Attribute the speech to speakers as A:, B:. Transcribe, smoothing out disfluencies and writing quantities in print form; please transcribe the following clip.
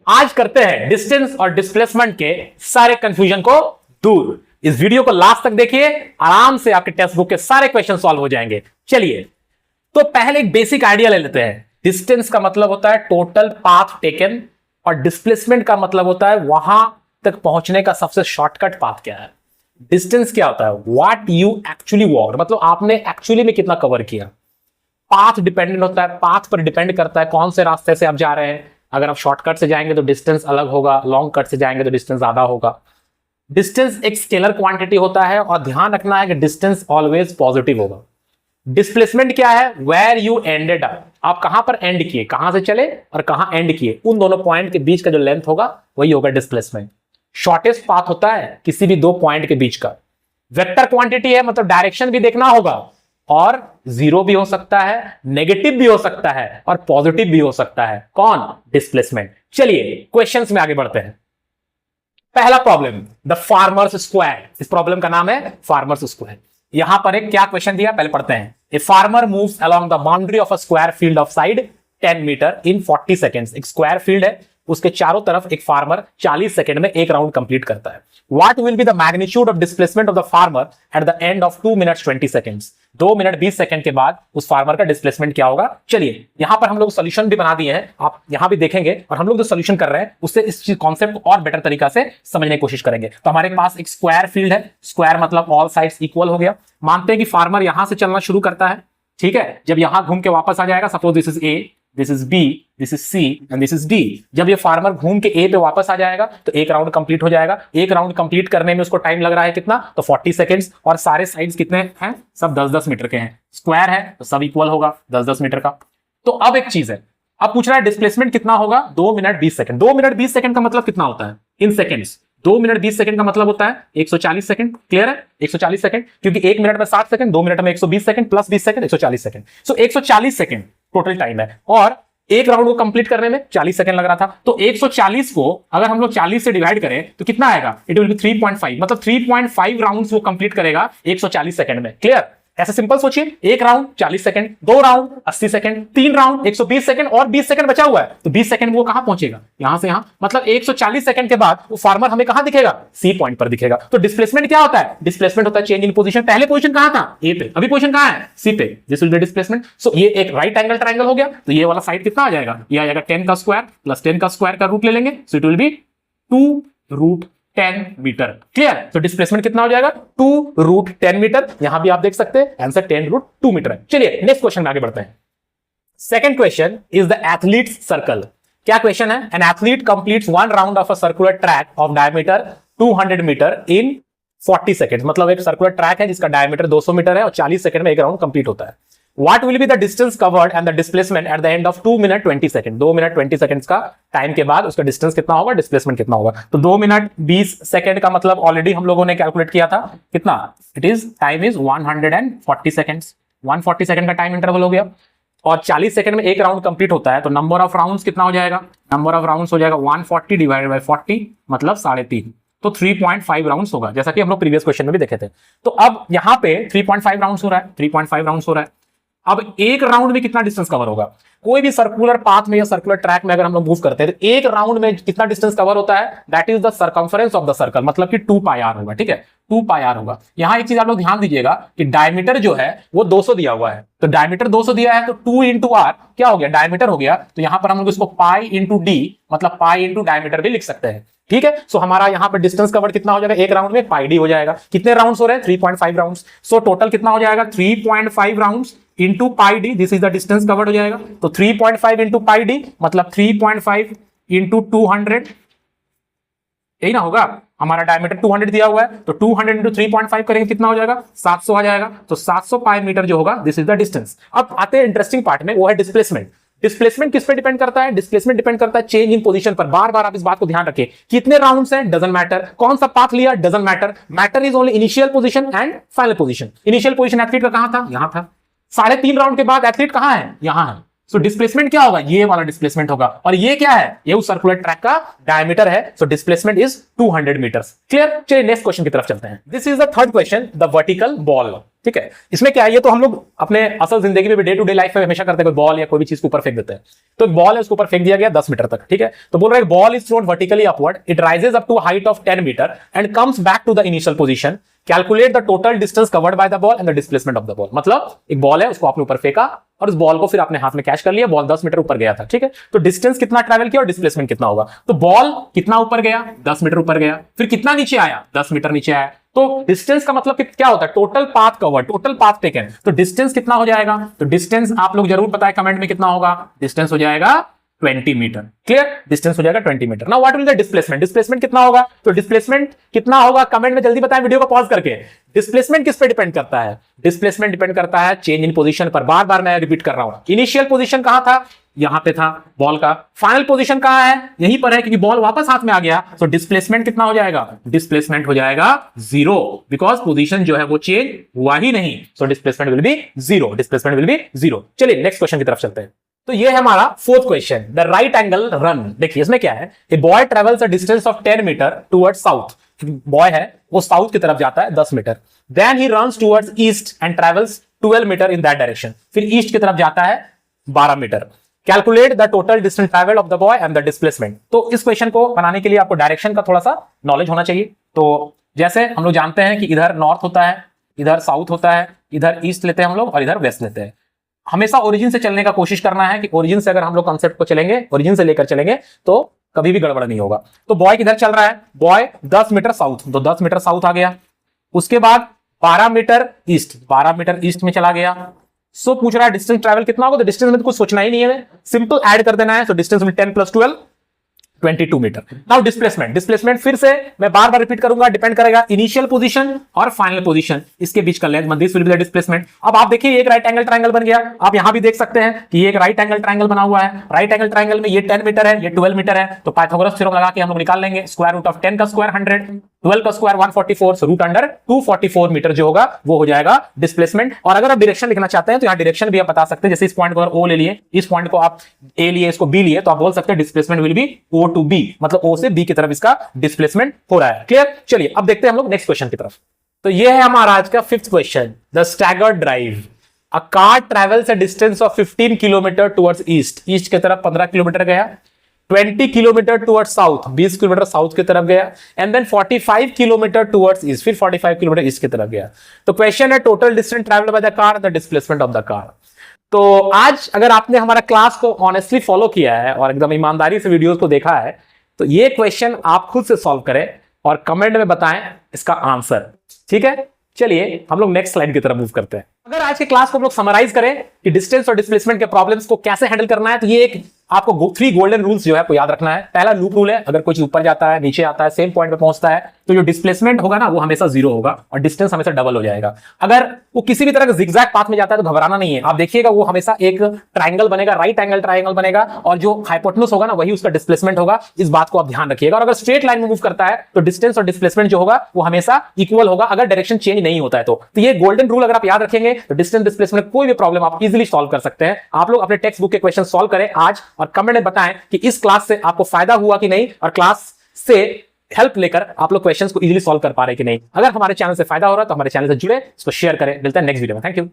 A: आज करते हैं डिस्टेंस और डिस्प्लेसमेंट के सारे कंफ्यूजन को दूर। इस वीडियो को लास्ट तक देखिए, आराम से आपके टेक्स्ट बुक के सारे क्वेश्चन सॉल्व हो जाएंगे। चलिए तो पहले एक बेसिक आइडिया ले लेते हैं। डिस्टेंस का मतलब होता है टोटल पाथ टेकन, और डिस्प्लेसमेंट का मतलब होता है वहां तक पहुंचने का सबसे शॉर्टकट पाथ क्या है। डिस्टेंस क्या होता है? व्हाट यू एक्चुअली वॉक, मतलब आपने एक्चुअली में कितना कवर किया। पाथ डिपेंडेंट होता है, पाथ पर डिपेंड करता है कौन से रास्ते से आप जा रहे हैं। अगर आप शॉर्टकट से जाएंगे तो डिस्टेंस अलग होगा, लॉन्ग कट से जाएंगे तो डिस्टेंस ज्यादा होगा। डिस्टेंस एक स्केलर क्वांटिटी होता है और ध्यान रखना है कि डिस्टेंस ऑलवेज पॉजिटिव होगा। डिस्प्लेसमेंट क्या है? वेयर यू एंडेड अप, आप कहां पर एंड किए, कहां से चले और कहां एंड किए, उन दोनों पॉइंट के बीच का जो लेंथ होगा वही होगा डिस्प्लेसमेंट। शॉर्टेस्ट पाथ होता है किसी भी दो पॉइंट के बीच का। वेक्टर क्वांटिटी है, मतलब डायरेक्शन भी देखना होगा, और जीरो भी हो सकता है, नेगेटिव भी हो सकता है और पॉजिटिव भी हो सकता है। कौन? डिस्प्लेसमेंट। चलिए क्वेश्चंस में आगे बढ़ते हैं। पहला प्रॉब्लम, द फार्मर्स स्क्वायर। इस प्रॉब्लम का नाम है फार्मर्स स्क्वायर। यहां पर एक क्या क्वेश्चन दिया, पहले पढ़ते हैं। A farmer moves along the boundary of a square field of side 10 metre in 40 seconds. एक स्क्वायर फील्ड है, उसके चारों तरफ एक फार्मर 40 सेकंड में एक राउंड कंप्लीट करता है। What will be the magnitude of displacement of the farmer at the end of 2 minutes 20 seconds. 2 minute 20 second के बाद उस फार्मर का डिस्प्लेसमेंट क्या होगा। चलिए यहां पर हम लोग सोल्यूशन भी बना दिए हैं, आप यहां भी देखेंगे, और हम लोग जो सोल्यूशन कर रहे हैं उससे इस चीज कॉन्सेप्ट और बेटर तरीका से समझने की कोशिश करेंगे। तो हमारे पास एक स्क्वायर फील्ड है, स्क्वायर मतलब ऑल साइड्स इक्वल हो गया। मानते हैं कि फार्मर यहां से चलना शुरू करता है, ठीक है। जब यहां घूम के वापस आ जाएगा, suppose this is A, this is B, this is C and this is D. जब ये फार्मर घूम के ए पे वापस आ जाएगा तो एक राउंड कंप्लीट हो जाएगा। एक राउंड कंप्लीट करने में उसको टाइम लग रहा है कितना, तो 40 सेकंड्स। और सारे साइड्स कितने हैं? सब 10-10 मीटर के हैं। स्क्वायर है तो सब इक्वल होगा 10-10 मीटर का। तो अब एक चीज है, अब पूछ रहा है डिस्प्लेसमेंट कितना होगा। 2 मिनट 20 सेकंड। 2 मिनट 20 सेकंड का मतलब कितना होता है इन सेकंड्स? 2 मिनट 20 सेकंड का मतलब होता है 140 सेकंड। क्लियर है? 140 सेकंड, क्योंकि 1 मिनट में 60 सेकंड, 2 मिनट में 120 सेकंड प्लस 20 सेकंड 140 सेकंड। सो 140 सेकंड टोटल टाइम है, और एक राउंड को कंप्लीट करने में 40 सेकंड लग रहा था। तो 140 को अगर हम लोग 40 से डिवाइड करें तो कितना आएगा? इट विल बी 3.5, मतलब 3.5 राउंड्स वो कंप्लीट करेगा 140 सेकंड में। क्लियर? ऐसे सिंपल सोचिए, एक round 40 second, 2 round 80 second, 3 round 120 second, और 20 सेकंड बचा हुआ है, तो 20 सेकंड वो कहां पहुंचेगा? यहां से यहां, मतलब 140 सेकंड के बाद वो फार्मर हमें कहां दिखेगा? सी पॉइंट पर दिखेगा। तो डिस्प्लेसमेंट क्या होता है? डिस्प्लेसमेंट होता है चेंज इन पोजीशन। पहले पोजीशन कहां था? ए पे, अभी पोजीशन कहां है? सी पे। This will be displacement. So ये एक राइट एंगल ट्रायंगल हो गया, तो ये वाला साइड कितना आ जाएगा? ये आ जाएगा 10 का स्क्वायर प्लस 10 का स्क्वायर का रूट ले लेंगे, so it will be 2√10 metre. Clear? तो डिस्प्लेसमेंट कितना हो जाएगा? 2√10 मीटर। यहां भी आप देख सकते हैं आंसर 10√2 मीटर है। चलिए नेक्स्ट क्वेश्चन में आगे बढ़ते हैं। Second question is the athletes circle. क्या क्वेश्चन है? An athlete completes 1 round of a circular track of diameter 200 metre in 40 seconds. मतलब एक सर्कुलर ट्रैक है जिसका डायमीटर 200 मीटर है और 40 सेकंड में एक राउंड कंप्लीट होता है। What will be the distance covered and the displacement at the end of 2 minute 20 second. 2 minute 20 seconds का टाइम के बाद उसका डिस्टेंस कितना होगा, डिस्प्लेसमेंट कितना होगा। तो 2 मिनट 20 सेकंड का मतलब ऑलरेडी हम लोगों ने कैलकुलेट किया था, कितना? It is time is 140 seconds. 140 second का टाइम इंटरवल हो गया, और 40 सेकंड में एक राउंड कंप्लीट होता है, तो नंबर ऑफ राउंड्स कितना हो जाएगा? नंबर ऑफ राउंड्स हो जाएगा 140 डिवाइडेड बाय 40, मतलब 3.5, तो 3.5 राउंड्स होगा, जैसा कि हम लोग प्रीवियस क्वेश्चन में भी देखे थे। तो अब यहां पे 3.5 राउंड्स हो रहा है, 3.5 राउंड्स हो रहा है। अब एक राउंड में कितना डिस्टेंस कवर होगा? कोई भी सर्कुलर पाथ में या सर्कुलर ट्रैक में अगर हम लोग मूव करते हैं तो एक राउंड में कितना डिस्टेंस कवर होता है? That is the circumference of the circle, मतलब कि 2πr होगा। ठीक है, 2πr होगा। यहां एक चीज आप लोग ध्यान दीजिएगा कि डायमीटर जो है वो 200 दिया हुआ है, तो डायमीटर 200 दिया है तो 2 इंटू आर क्या हो गया? डायमीटर हो गया। तो यहां पर हम लोग इसको पाई इंटू डी, मतलब पाई इंटू डायमीटर भी लिख सकते हैं। ठीक है, सो हमारा यहां पर डिस्टेंस कवर कितना हो जाएगा एक राउंड में? पाई डी हो जाएगा। कितने राउंड्स हो रहे हैं? 3.5 राउंड्स। सो टोटल कितना हो जाएगा? 3.5 rounds into pi D, this is the distance covered हो जाएगा। तो 3.5 इंटू पाई डी मतलब 3.5 इंटू 200, यही ना होगा। हमारा डायमीटर 200 दिया हुआ है, तो 200 इंटू 3.5 करेंगे कितना हो जाएगा? 700 आ जाएगा। तो 700 पाई मीटर जो होगा, दिस इज द डिस्टेंस। अब आते हैं इंटरेस्टिंग पार्ट में, वो है डिस्प्लेसमेंट। डिस्प्लेसमेंट किस पे डिपेंड करता है? डिस्प्लेसमेंट डिपेंड करता है चेंज इन पोजीशन पर। बार बार आप इस बात को ध्यान रखें, कितने राउंड्स हैं डजंट मैटर, कौन सा पाथ लिया doesn't matter, matter is only initial position and final position. Initial position athlete का कहां था? यहां था। 3.5 राउंड के बाद एथलीट कहां है? यहां है। सो डिस्प्लेसमेंट क्या होगा? ये वाला डिस्प्लेसमेंट होगा। और ये क्या है? ये उस सर्कुलर ट्रैक का डायमीटर है। So displacement is 200 metres. Clear? चलिए नेक्स्ट क्वेश्चन की तरफ चलते हैं। This is the third question, the vertical ball. ठीक है। इसमें क्या है, ये तो हम लोग अपने असल जिंदगी में भी डे टू डे लाइफ में हमेशा करते हैं, कोई बॉल या कोई भी चीज को ऊपर फेंक देते हैं। तो एक बॉल है, उसको ऊपर फेंक दिया गया 10 मीटर तक, ठीक है। तो बोल रहा है ball is thrown vertically upward, it rises up to height of 10 metre and comes back to the initial position, calculate the total distance covered by the ball and the displacement of the ball. मतलब एक ball है, उसको आपने ऊपर फेंका और उस ball को फिर अपने हाथ में कैच कर लिया, बॉल 10 मीटर ऊपर गया था, ठीक है। तो डिस्टेंस कितना ट्रैवल किया और डिस्प्लेसमेंट कितना होगा। तो बॉल कितना ऊपर गया, 10 मीटर ऊपर गया, फिर कितना नीचे आया, 10 मीटर नीचे आया। तो डिस्टेंस का मतलब क्या होता है, total path cover, total path taken. तो डिस्टेंस कितना हो जाएगा, तो डिस्टेंस आप लोग जरूर बताएं कमेंट में कितना होगा। डिस्टेंस हो जाएगा 20 मीटर, क्लियर, डिस्टेंस हो जाएगा 20 metre. Now what will the displacement, displacement कितना होगा, तो डिस्प्लेसमेंट कितना होगा कमेंट में जल्दी बताएं वीडियो को पॉज करके। डिस्प्लेसमेंट किस पे डिपेंड करता है, डिस्प्लेसमेंट डिपेंड करता है चेंज इन पोजीशन पर। बार बार मैं रिपीट कर रहा हूं, इनिशियल पोजीशन कहां था, यहां पे था बॉल का, फाइनल पोजीशन कहां है, यहीं पर है, क्योंकि बॉल वापस हाथ में आ गया। तो डिस्प्लेसमेंट कितना हो जाएगा, डिस्प्लेसमेंट हो जाएगा 0, बिकॉज पोजीशन जो है वो चेंज हुआ ही नहीं। So displacement will B 0, displacement will B 0। चलिए नेक्स्ट क्वेश्चन की तरफ चलते हैं। तो ये है हमारा fourth question, the right angle run. देखिए इसमें क्या है, a boy travels a distance of 10 metre towards south. Boy है वो साउथ की तरफ जाता है 10 metre, then he runs towards east and travels 12 metre in that direction. फिर ईस्ट की तरफ जाता है 12 metre. Calculate the total distance travelled of the boy and the displacement. तो इस क्वेश्चन को बनाने के लिए आपको डायरेक्शन का थोड़ा सा नॉलेज होना चाहिए। तो जैसे हम लोग जानते हैं कि इधर नॉर्थ होता है, इधर साउथ होता है, इधर ईस्ट लेते हैं हम लोग और इधर वेस्ट लेते हैं। हमेशा ओरिजिन से चलने का कोशिश करना है कि ओरिजिन से अगर हम लोग कॉन्सेप्ट को चलेंगे, ओरिजिन से लेकर चलेंगे तो कभी भी गड़बड़ नहीं होगा। तो बॉय किधर चल रहा है, बॉय 10 मीटर साउथ, तो 10 मीटर साउथ आ गया। उसके बाद 12 मीटर ईस्ट, 12 मीटर ईस्ट में चला गया। सो पूछ रहा है डिस्टेंस ट्रैवल कितना होगा, तो डिस्टेंस में तो कुछ सोचना ही नहीं है, सिंपल ऐड कर देना है। तो डिस्टेंस में 10 + 12 22 मीटर। नाउ डिस्प्लेसमेंट, डिस्प्लेसमेंट फिर से मैं बार बार रिपीट करूंगा, डिपेंड करेगा इनिशियल पोजीशन और फाइनल पोजीशन, इसके बीच का length, this will be the displacement. अब आप देखिए एक राइट एंगल ट्रायंगल बन गया। आप यहां भी देख सकते हैं कि ये एक राइट एंगल ट्रायंगल बना हुआ है। राइट एंगल ट्रायंगल में ये 10 मीटर है, ये 12 मीटर है। तो पाइथागोरस थ्योरम लगा के हम लोग निकाल लेंगे, स्क्वायर रूट ऑफ 10 का स्क्वायर 100, 12 का square 144, so root under 244 metre जो होगा वो हो जाएगा डिस्प्लेसमेंट। और अगर आप डायरेक्शन लिखना चाहते हैं तो यहाँ डायरेक्शन भी आप बता सकते हैं। जैसे इस पॉइंट को अगर ओ ले लिए, इस पॉइंट को आप ए लिए, इसको बी लिए, तो आप बोल सकते हैं displacement will be O to B, मतलब ओ से बी की तरफ इसका डिस्प्लेसमेंट हो रहा है। क्लियर, चलिए अब देखते हैं हम लोग नेक्स्ट क्वेश्चन की तरफ। तो ये है हमारा आज का 5th question, the staggered drive. A car travels a distance of 15 kilometre towards east, east की तरफ 15 किलोमीटर गया, 20 kilometre towards south, 20 kilometre south की तरफ गया, and then 45 kilometre towards east, फिर 45 किलोमीटर ईस्ट की तरफ गया। तो क्वेश्चन है total distance travelled by the car, the displacement of the car. तो आज अगर आपने हमारा क्लास को ऑनेस्टली फॉलो किया है और एकदम ईमानदारी से वीडियोस को देखा है, तो ये क्वेश्चन आप खुद से सॉल्व करें और कमेंट में बताएं इसका आंसर, ठीक है। चलिए हम लोग नेक्स्ट स्लाइड की तरफ मूव करते हैं। अगर आज के क्लास को हम लोग समराइज करें कि डिस्टेंस और डिस्प्लेसमेंट के प्रॉब्लम्स को कैसे हैंडल करना है, तो ये एक आपको 3 गोल्डन रूल्स जो है आपको याद रखना है। पहला लूप रूल है, अगर कोई ऊपर जाता है, नीचे आता है, सेम पॉइंट पे पहुंचता है, तो जो डिस्प्लेसमेंट होगा ना वो हमेशा 0 होगा और डिस्टेंस हमेशा डबल हो जाएगा। अगर वो किसी भी तरह का जिगजैग पाथ में जाता है तो घबराना नहीं है, आप देखिएगा वो हमेशा एक ट्रायंगल बनेगा, राइट एंगल ट्रायंगल बनेगा, और जो हाइपोटेन्यूस होगा ना वही उसका डिस्प्लेसमेंट होगा। इस बात को आप ध्यान रखिएगा। और अगर स्ट्रेट लाइन में मूव करता है तो डिस्टेंस और डिस्प्लेसमेंट जो होगा वो हमेशा इक्वल होगा, अगर डायरेक्शन चेंज नहीं होता है तो ये गोल्डन रूल अगर आप याद रखेंगे तो डिस्टेंस डिस्प्लेसमेंट कोई भी प्रॉब्लम आप इजीली सॉल्व कर सकते हैं। आप लोग अपने टेक्स्ट बुक के क्वेश्चन सॉल्व करें आज और कमेंट में बताएं कि इस क्लास से आपको फायदा हुआ कि नहीं, और क्लास से हेल्प लेकर आप लोग क्वेश्चंस को इजीली सॉल्व कर पा रहे कि नहीं। अगर हमारे चैनल से फायदा हो रहा है तो हमारे चैनल से जुड़े, इसको शेयर करें। मिलते हैं नेक्स्ट वीडियो में, थैंक यू।